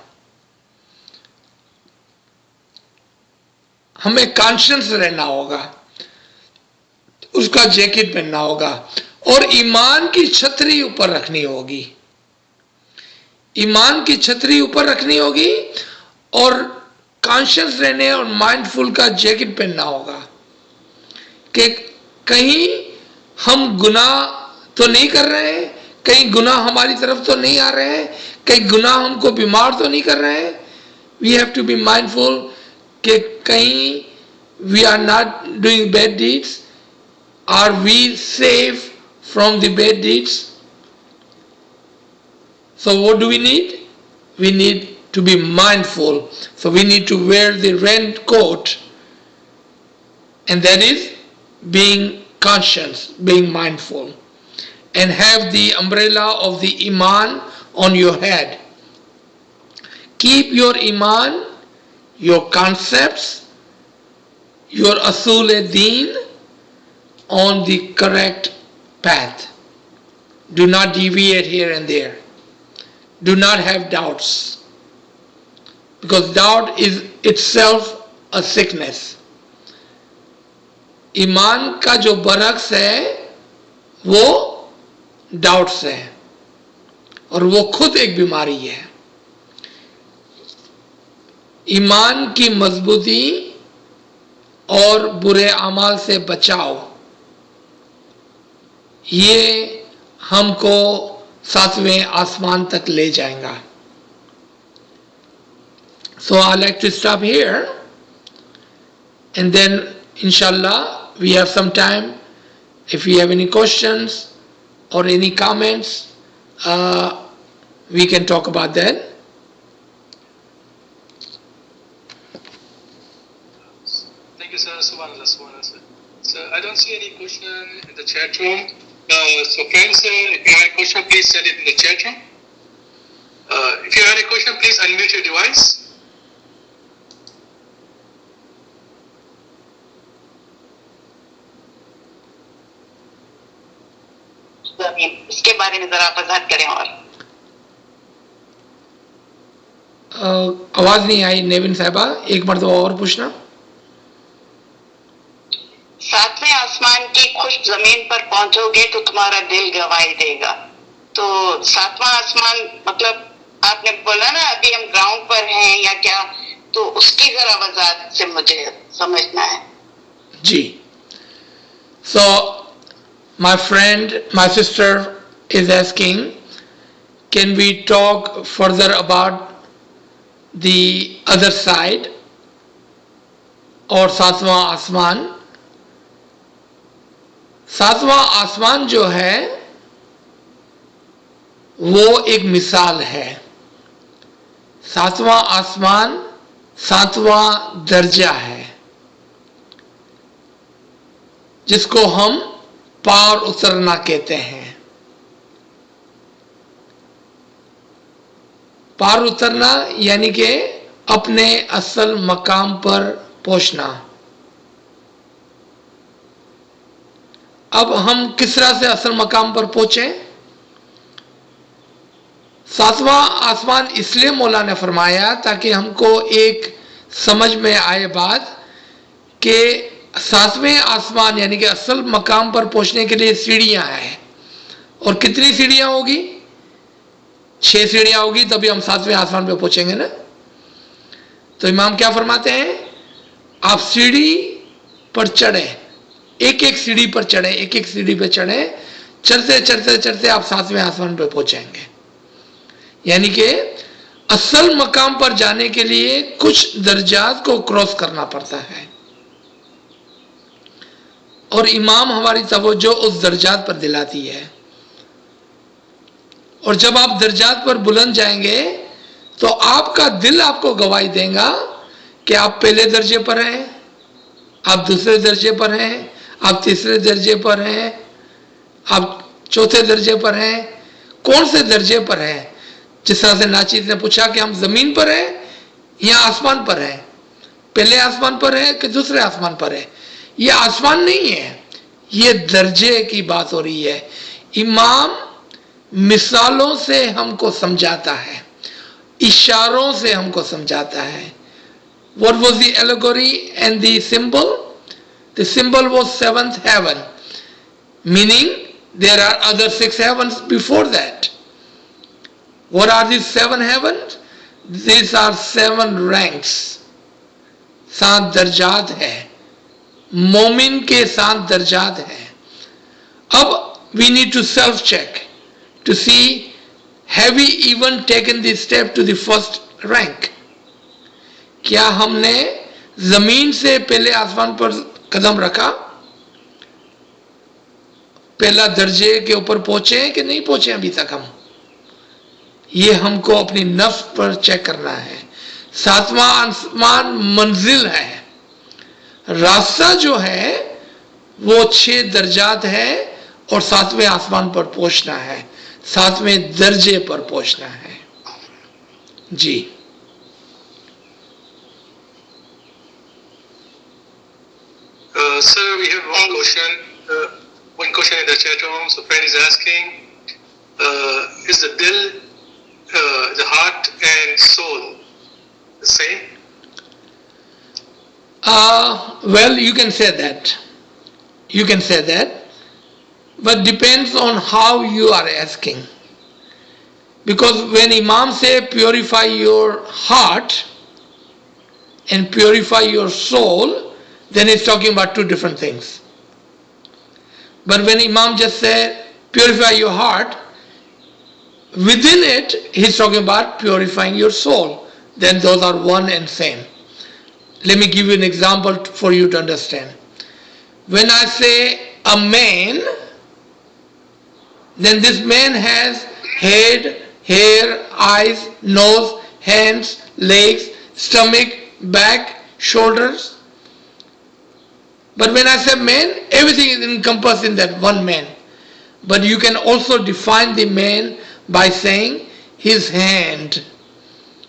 हमें कॉन्शियस रहना होगा, उसका जैकेट पहनना होगा और ईमान की छतरी ऊपर रखनी होगी। ईमान की छतरी ऊपर रखनी होगी और कॉन्शियस रहने और माइंडफुल का जैकेट पहनना होगा कि कहीं हम गुनाह तो नहीं कर रहे हैं, कहीं गुनाह हमारी तरफ तो नहीं आ रहे हैं, कहीं गुनाह हमको बीमार तो नहीं कर रहे हैं। We have to be mindful कि कहीं we are not doing bad deeds, are we safe from the bad deeds. So what do we need? We need to be mindful. So we need to wear the raincoat, and that is being conscious, being mindful, and have the umbrella of the Iman on your head. Keep your Iman, your concepts, your Asul-e-Deen on the correct path. Do not deviate here and there. Do not have doubts, because doubt is itself a sickness. ईमान का जो बरक्स है वो doubts है और वो खुद एक बीमारी है। ईमान की मजबूती और बुरे अमाल से बचाव, ये हमको 7वें आसमान तक ले जाएगा। So I like to stop here, and then inshallah we have some time. If you have any questions or any comments, we can talk about that. Thank you, sir. Subhanallah, subhanallah, sir. So I don't see any question in the chat room. So friends, if you have a question, please send it in the chat room. If you have any question, please unmute your device. इसके बारे में जरा वजाहत करें। और आवाज नहीं आई नेविन साहिबा, एक मरतबा और पूछना। 7वें आसमान की खुश जमीन पर पहुंचोगे तो तुम्हारा दिल गवाही देगा। तो 7वां आसमान मतलब आपने बोला ना अभी हम ग्राउंड पर हैं या क्या, तो उसकी जरा वजाहत से मुझे समझना है। जी, so My friend, my sister is asking, can we talk further about the other side और सातवां आसमान? सातवां आसमान जो है वो एक मिसाल है. सातवां आसमान सातवां दर्जा है जिसको हम पार उतरना कहते हैं. पार उतरना यानी कि अपने असल मकाम पर पहुंचना. अब हम किस तरह से असल मकाम पर पहुंचे? सातवां आसमान इसलिए मौला ने फरमाया ताकि हमको एक समझ में आए बात कि सातवें आसमान यानी कि असल मकाम पर पहुंचने के लिए सीढ़ियां हैं. और कितनी सीढ़ियां होगी? 6 सीढ़ियां होगी तभी हम सातवें आसमान पे पहुंचेंगे ना. तो इमाम क्या फरमाते हैं? आप सीढ़ी पर चढ़े, एक एक सीढ़ी पर चढ़े, एक एक सीढ़ी पर चढ़े, चढ़ते चढ़ते चढ़ते आप सातवें आसमान पे पहुंचेंगे. यानी कि असल मकाम पर जाने के लिए कुछ दर्जात को क्रॉस करना पड़ता है और इमाम हमारी तवज्जो उस दर्जात पर दिलाती है. और जब आप दर्जात पर बुलंद जाएंगे तो आपका दिल आपको गवाही देगा कि आप पहले दर्जे पर हैं, आप दूसरे दर्जे पर हैं, आप तीसरे दर्जे पर हैं, आप चौथे दर्जे पर हैं. कौन से दर्जे पर हैं? जिस तरह से नाचीज ने पूछा कि हम जमीन पर हैं या आसमान पर हैं, पहले आसमान पर है कि दूसरे आसमान पर है. ये आसमान नहीं है, ये दर्जे की बात हो रही है. इमाम मिसालों से हमको समझाता है, इशारों से हमको समझाता है. What was the allegory and the symbol? The symbol was seventh heaven, meaning there are other 6 heavens before that. What are these 7 heavens? These are 7 ranks. 7 दर्जात है, मोमिन के 7 दर्जात हैं. अब we need to self check to see, have we even taken the step to the first rank? क्या हमने जमीन से पहले आसमान पर कदम रखा, पहला दर्जे के ऊपर पहुंचे कि नहीं पहुंचे अभी तक हम? ये हमको अपनी नफ्स पर चेक करना है. सातवां आसमान मंजिल है, रास्ता जो है वो 6 दर्जात है और सातवें आसमान पर पहुंचना है, सातवें दर्जे पर पहुंचना है. जी. Sir, we have one question. One question in the chat room. So, friend is asking, is the dil, the heart and soul the same? Well, you can say that. You can say that. But depends on how you are asking. Because when Imam say purify your heart and purify your soul, then he's talking about 2 different things. But when Imam just said purify your heart, within it he's talking about purifying your soul. Then those are one and same. Let me give you an example for you to understand. When I say a man, then this man has head, hair, eyes, nose, hands, legs, stomach, back, shoulders. But when I say man, everything is encompassed in that one man. But you can also define the man by saying his hand,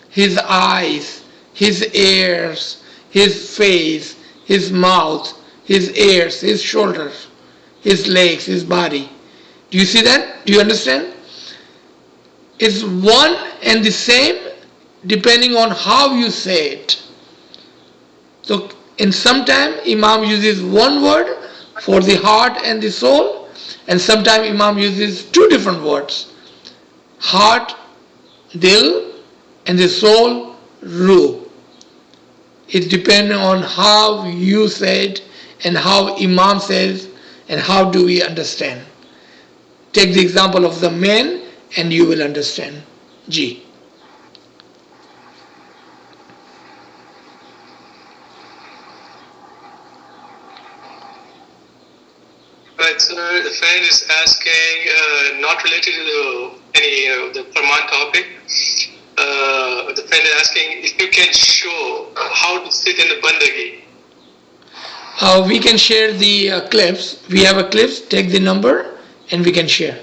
his eyes, his ears, his face, his mouth, his ears, his shoulders, his legs, his body. Do you see that? Do you understand? It's one and the same depending on how you say it. So in some time Imam uses one word for the heart and the soul, and sometimes Imam uses 2 different words. Heart, dil, and the soul, ruh. It depends on how you say it and how Imam says and how do we understand. Take the example of the man and you will understand. G. Right, so the friend is asking, not related to any the Farman topic. The friend is asking if you can show how to sit in the bandagi. We can share the clips. We have a clips. Take the number and we can share.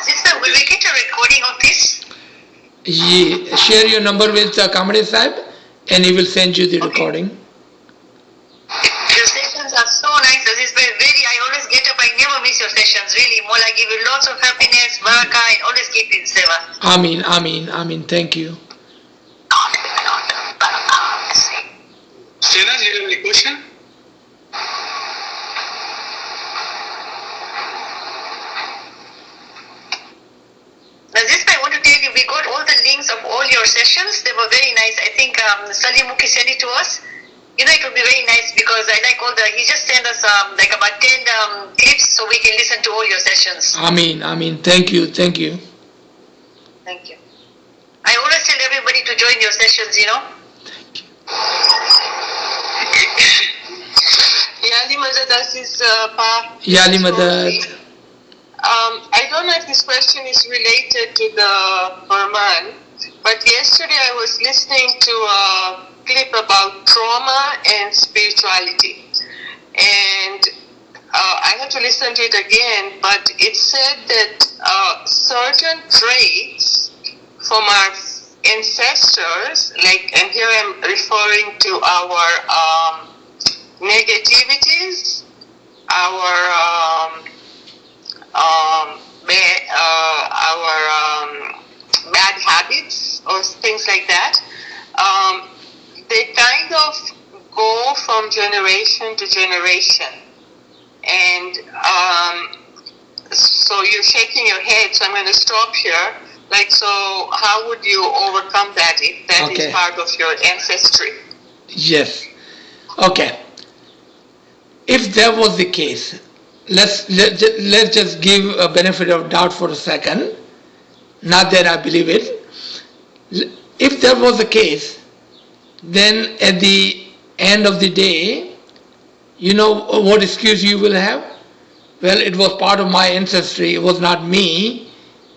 Sister, will we get a recording of this? Share your number with Kamade Sahib and he will send you the recording. Your sessions are so nice, Aziz. I always get up. I never miss your sessions. Really, Mola give you lots of happiness, barakah, and always keep in seva. Ameen, Ameen, Ameen. Thank you. Shena, do you have any question? Aziz, I want to tell you, we got all the links of all your sessions. They were very nice. I think Salim Muki sent it to us. You know, it would be very nice because I like he just sent us like about 10 clips so we can listen to all your sessions. Ameen, Ameen. Thank you, thank you. Thank you. I always tell everybody to join your sessions, you know. Thank you. Yali Madad Aziz Pa. Yali Madad. I don't know if this question is related to the Farman, but yesterday I was listening to a clip about trauma and spirituality. And I had to listen to it again, but it said that certain traits from our ancestors, and here I'm referring to our negativities, our bad habits or things like that, they kind of go from generation to generation. And so you're shaking your head, so I'm going to stop here. So how would you overcome that if that is part of your ancestry? Yes. Okay. If that was the case, let's just give a benefit of doubt for a second. Not that I believe it. If that was the case, then at the end of the day, you know what excuse you will have? Well, it was part of my ancestry. It was not me.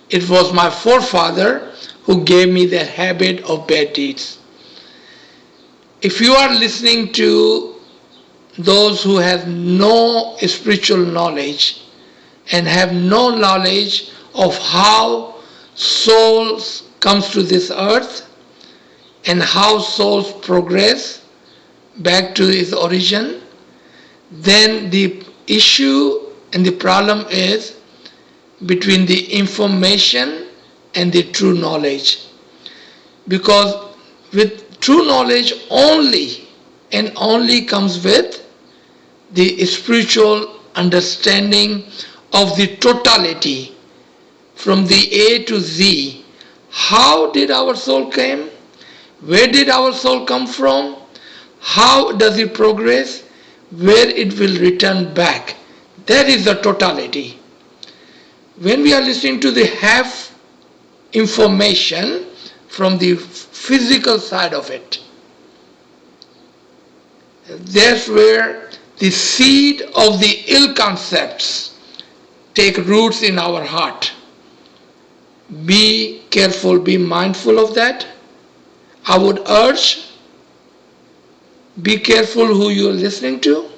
It was my forefather who gave me that habit of bad deeds. If you are listening to those who have no spiritual knowledge and have no knowledge of how souls comes to this earth and how souls progress back to its origin, then the issue and the problem is between the information and the true knowledge. Because with true knowledge only and only comes with the spiritual understanding of the totality from the A to Z. How did our soul come? Where did our soul come from? How does it progress? Where it will return back? That is the totality. When we are listening to the half information from the physical side of it, that's where the seed of the ill concepts take roots in our heart. Be careful, be mindful of that. I would urge, be careful who you are listening to.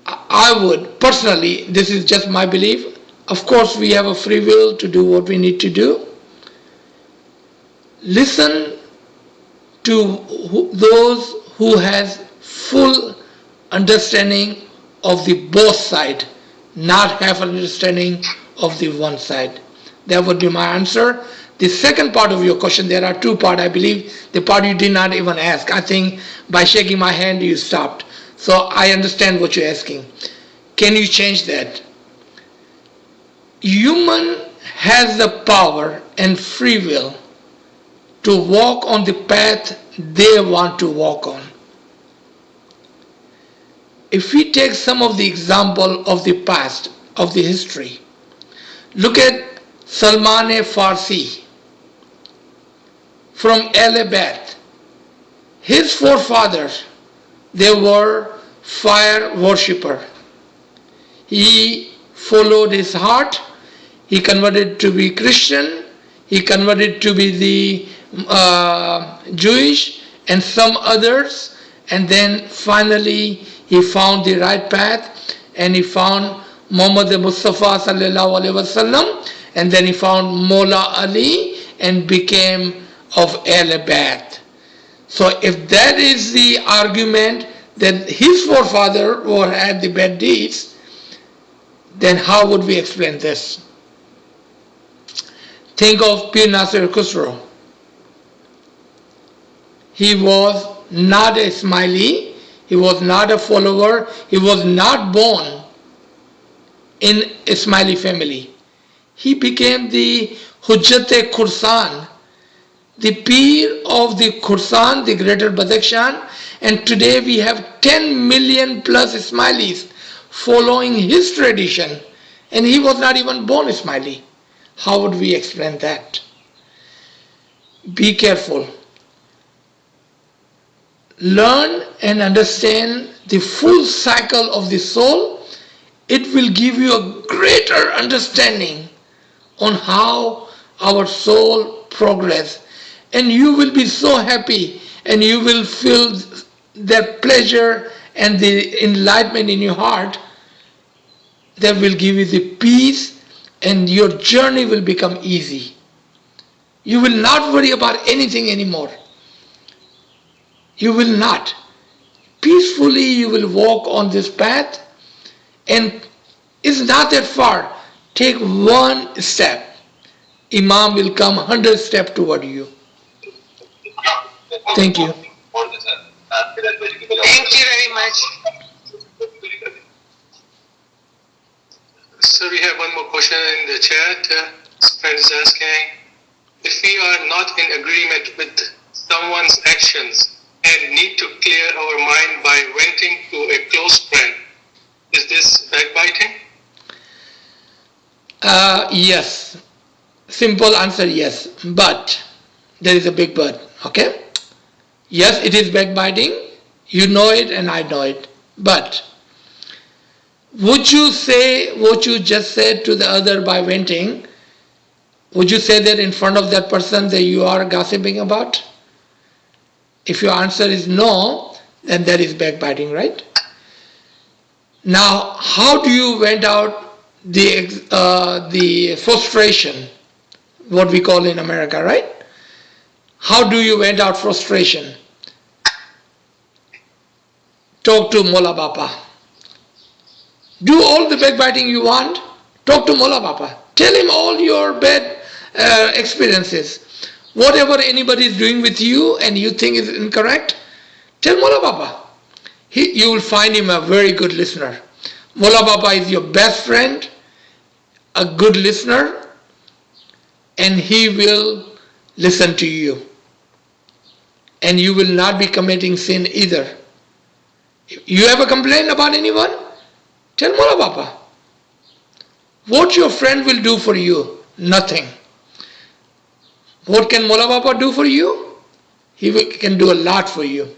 I would personally, this is just my belief, of course we have a free will to do what we need to do. Listen to those who has full understanding of the both side, not half understanding of the one side. That would be my answer. The second part of your question, there are two parts, I believe. The part you did not even ask. I think by shaking my hand you stopped. So I understand what you're asking. Can you change that? Human has the power and free will to walk on the path they want to walk on. If we take some of the example of the past, of the history, look at Salman Farsi from ALWAAZ. His forefathers, they were fire worshipper. He followed his heart. He converted to be Christian. He converted to be the Jewish and some others. And then finally he found the right path and he found Muhammad Mustafa sallallahu alaihi wasallam. And then he found Mola Ali and became of ALWAAZ. So if that is the argument that his forefather had the bad deeds, then how would we explain this? Think of Pir Nasir Khusro. He was not a Ismaili, he was not a follower, he was not born in Ismaili family. He became the Hujjat-e Khursan, the Pir of the Khursan, the greater Badakhshan, and today we have 10 million plus Ismailis following his tradition, and he was not even born Ismaili. How would we explain that? Be careful. Learn and understand the full cycle of the soul. It will give you a greater understanding on how our soul progress, and you will be so happy and you will feel that pleasure and the enlightenment in your heart that will give you the peace, and your journey will become easy. You will not worry about anything anymore. You will not. Peacefully you will walk on this path, and it's not that far. Take one step. Imam will come 100 steps toward you. Thank you. Thank you very much. So we have one more question in the chat. Friend is asking, if we are not in agreement with someone's actions and need to clear our mind by venting to a close friend, is this backbiting? Yes. Simple answer, yes. But there is a big but. Okay? Yes, it is backbiting. You know it and I know it. But would you say what you just said to the other by venting? Would you say that in front of that person that you are gossiping about? If your answer is no, then that is backbiting, right? Now, how do you vent out the frustration, what we call in America, right? How do you vent out frustration? Talk to Mola Bapa. Do all the backbiting you want. Talk to Mola Bapa. Tell him all your bad experiences. Whatever anybody is doing with you and you think is incorrect, tell Mola Bapa. You will find him a very good listener. Mola Bapa is your best friend, a good listener, and he will listen to you. And you will not be committing sin either. You ever complain about anyone? Tell Mola Bapa. What your friend will do for you? Nothing. What can Mola Bapa do for you? Can do a lot for you.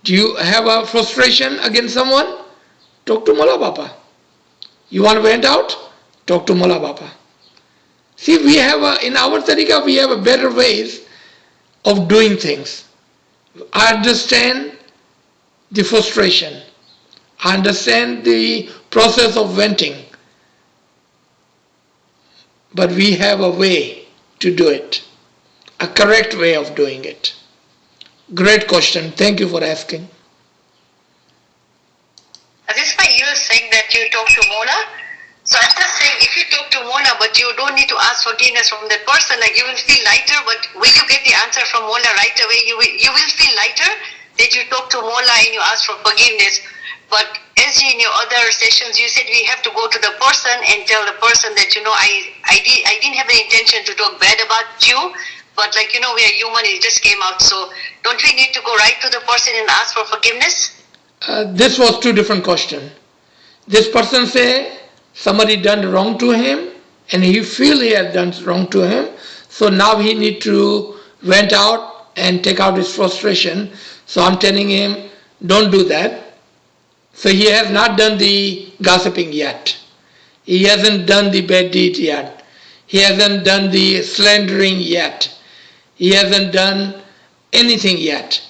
Do you have a frustration against someone? Talk to Mola Bapa. You want to vent out? Talk to Mola Bapa. See, we have in our tariqah, we have a better ways of doing things. I understand the frustration. I understand the process of venting. But we have a way to do it. A correct way of doing it. Great question. Thank you for asking. Aziz bhai, you are saying that you talk to Mola. So I'm just saying, if you talk to Mola, but you don't need to ask forgiveness from that person, like you will feel lighter, but will you get the answer from Mola right away? You will feel lighter that you talk to Mola and you ask for forgiveness. But as in your other sessions, you said we have to go to the person and tell the person that, I didn't have the intention to talk bad about you, but like, we are human, it just came out. So don't we need to go right to the person and ask for forgiveness? This was two different questions. This person say somebody done wrong to him and he feel he had done wrong to him. So now he need to vent out and take out his frustration. So I'm telling him, don't do that. So he has not done the gossiping yet. He hasn't done the bad deed yet. He hasn't done the slandering yet. He hasn't done anything yet.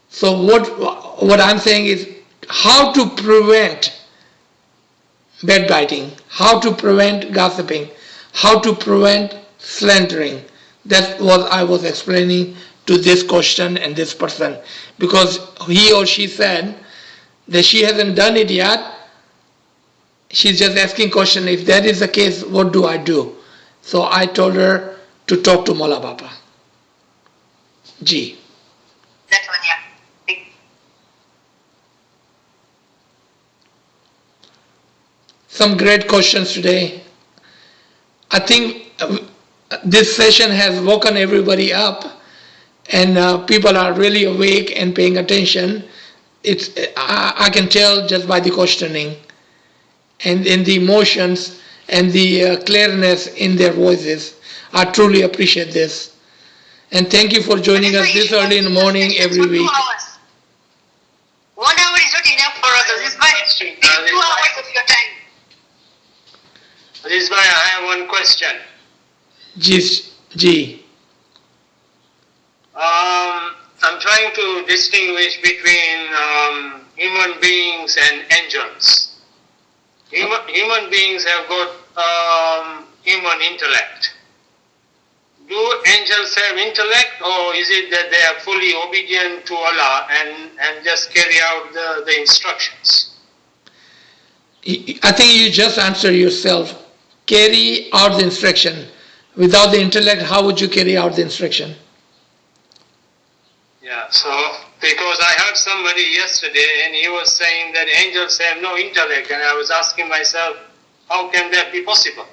So what I'm saying is how to prevent backbiting, how to prevent gossiping, how to prevent slandering. That's what I was explaining to this question and this person, because he or she said that she hasn't done it yet. She's just asking question, if that is the case, what do I do? So I told her to talk to Mola Baba. Ji. That one, yeah. Some great questions today. I think this session has woken everybody up, and people are really awake and paying attention. I can tell just by the questioning and in the emotions and the clearness in their voices. I truly appreciate this. And thank you for joining us this early in the morning every week. 1 hour is not enough for us. This is 2 hours of your time. This is why I have one question. Ji. I'm trying to distinguish between human beings and angels. Human beings have got human intellect. Do angels have intellect, or is it that they are fully obedient to Allah and just carry out the instructions? I think you just answer yourself. Carry out the instruction. Without the intellect, how would you carry out the instruction? Yeah, so because I heard somebody yesterday and he was saying that angels have no intellect, and I was asking myself, how can that be possible?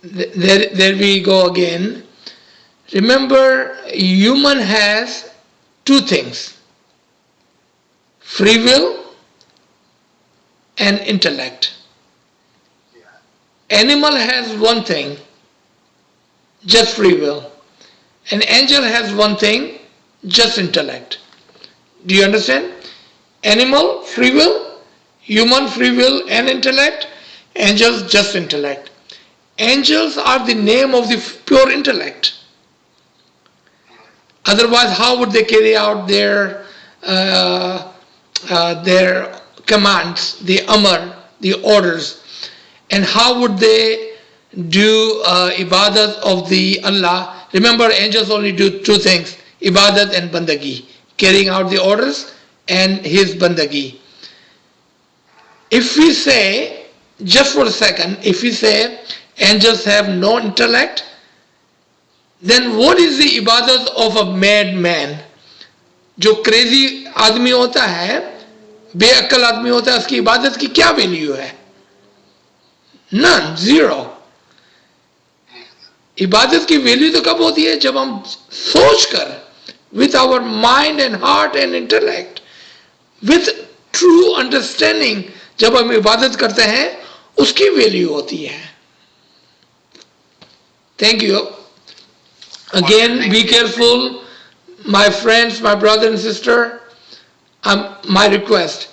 There we go again. Remember, human has two things: free will and intellect. Animal has one thing, just free will. An angel has one thing, just intellect. Do you understand? Animal, free will; human, free will and intellect; angels, just intellect. Angels are the name of the pure intellect. Otherwise, how would they carry out their commands, the amr, the orders? And how would they do ibadat of the Allah? Remember, angels only do two things: ibadat and bandagi, carrying out the orders and his bandagi. If we say, just for a second, if we say angels have no intellect, then what is the ibadat of a mad man? जो crazy आदमी होता है, बेअक्ल आदमी होता है, उसकी इबादत की क्या वैल्यू है? None, zero. इबादत की वैल्यू तो कब होती है? जब हम सोच कर, with our mind and heart and intellect, with true understanding, जब हम इबादत करते हैं, उसकी वैल्यू होती है. Thank you. Again, be careful, my friends, my brother and sister. My request,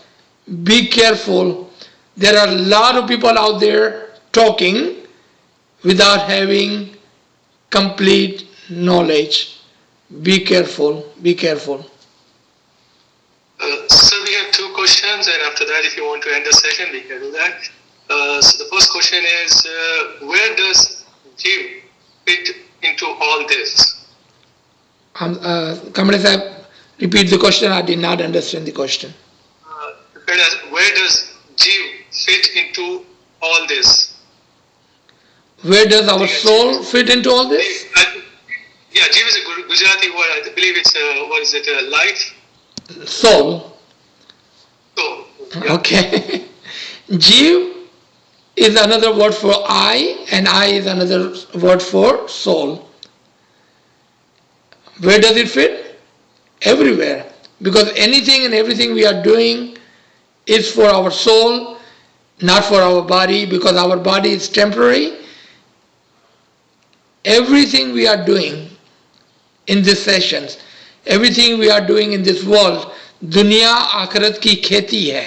be careful. There are a lot of people out there talking without having complete knowledge. Be careful, be careful. So we have two questions, and after that, if you want to end the session, we can do that. So the first question is, where does Jew fit into all this? Kamale Sahib, repeat the question. I did not understand the question. Where does Jew fit into all this? Where does our soul fit into all this? Yeah, Jeev is a Gujarati word. I believe it's what is it? Life. Soul. So Okay. Jeev is another word for I, and I is another word for soul. Where does it fit? Everywhere. Because anything and everything we are doing is for our soul, not for our body, because our body is temporary. Everything we are doing in these sessions, everything we are doing in this world, दुनिया आखिरत की खेती है.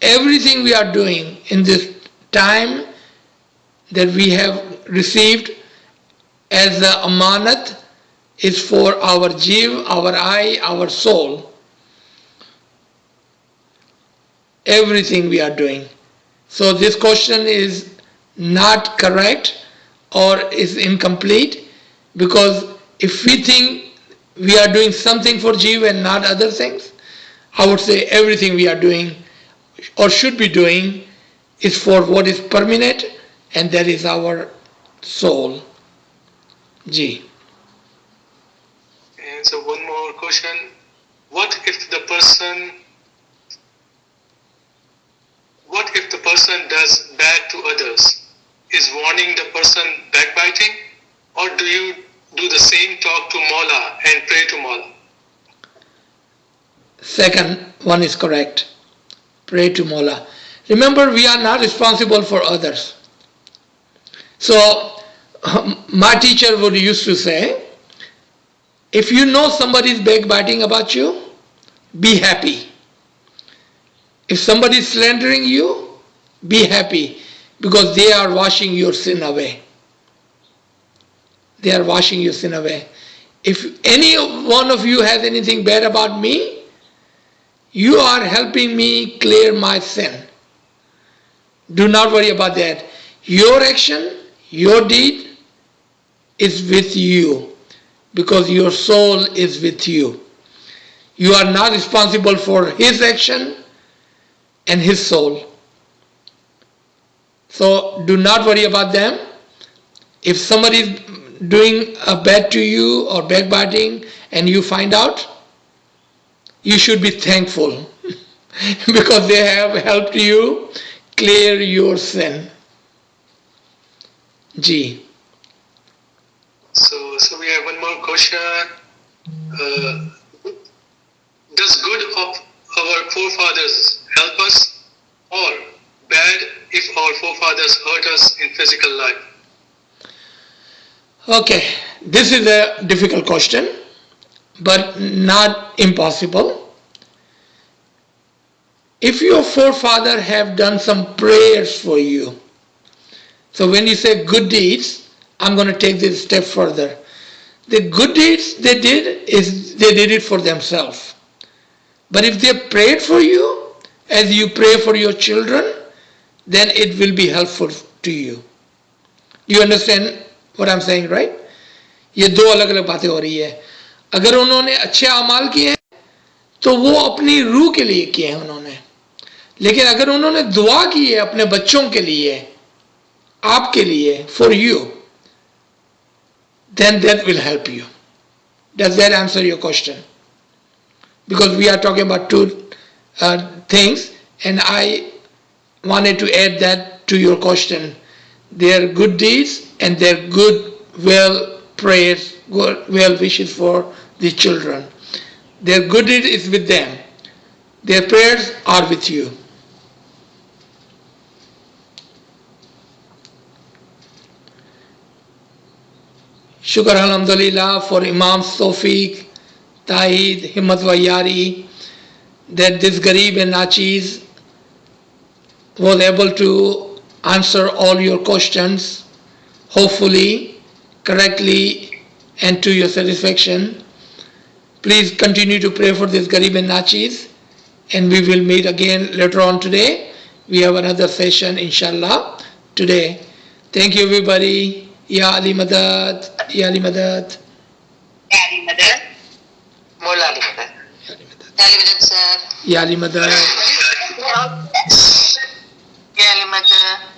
Everything we are doing in this time that we have received as the amanat is for our jeev, our I, our soul. Everything we are doing. So this question is not correct or is incomplete, because if we think we are doing something for jeev and not other things, I would say everything we are doing or should be doing is for what is permanent, and that is our soul. Ji. And so one more question. What if the person does bad to others? Is warning the person backbiting? Or do you do the same talk to Mola and pray to Mola? Second one is correct. Pray to Mola. Remember, we are not responsible for others. So, my teacher would used to say, if you know somebody is backbiting about you, be happy. If somebody is slandering you, be happy, because they are washing your sin away. They are washing your sin away. If any one of you has anything bad about me, you are helping me clear my sin. Do not worry about that. Your action, your deed is with you, because your soul is with you. You are not responsible for his action and his soul. So do not worry about them. If somebody is doing a bad to you or backbiting and you find out, you should be thankful because they have helped you clear your sin. Ji. So we have one more question. Does good of our forefathers help us, or bad if our forefathers hurt us in physical life? Okay, this is a difficult question, but not impossible. If your forefather have done some prayers for you, so when you say good deeds, I'm going to take this a step further. The good deeds they did is they did it for themselves. But if they prayed for you, as you pray for your children, then it will be helpful to you. You understand what I'm saying, right? ये दो अलग अलग बातें हो रही है. अगर उन्होंने अच्छे अमाल किए हैं तो वो अपनी रूह के लिए किए हैं उन्होंने, लेकिन अगर उन्होंने दुआ की है अपने बच्चों के लिए, आपके लिए, for you, then that will help you. Does that answer your question? Because we are talking about two things, and I wanted to add that to your question. Their good deeds and their good well prayers, good well wishes for the children. Their good deed is with them. Their prayers are with you. Shukr alhamdulillah for Imam Sofiq, Tahid, Himmat Wayari, that this Garib and Nachiz was able to answer all your questions, hopefully, correctly, and to your satisfaction. Please continue to pray for this Garib and Nachiz, and we will meet again later on today. We have another session, inshallah, today. Thank you, everybody. Ya Ali Madad, Ya Ali Madad. Ya Ali Madad. Mola Ali Madad. Ya Ali Madad, sir. Ya Ali Madad. Ya Ali Madad.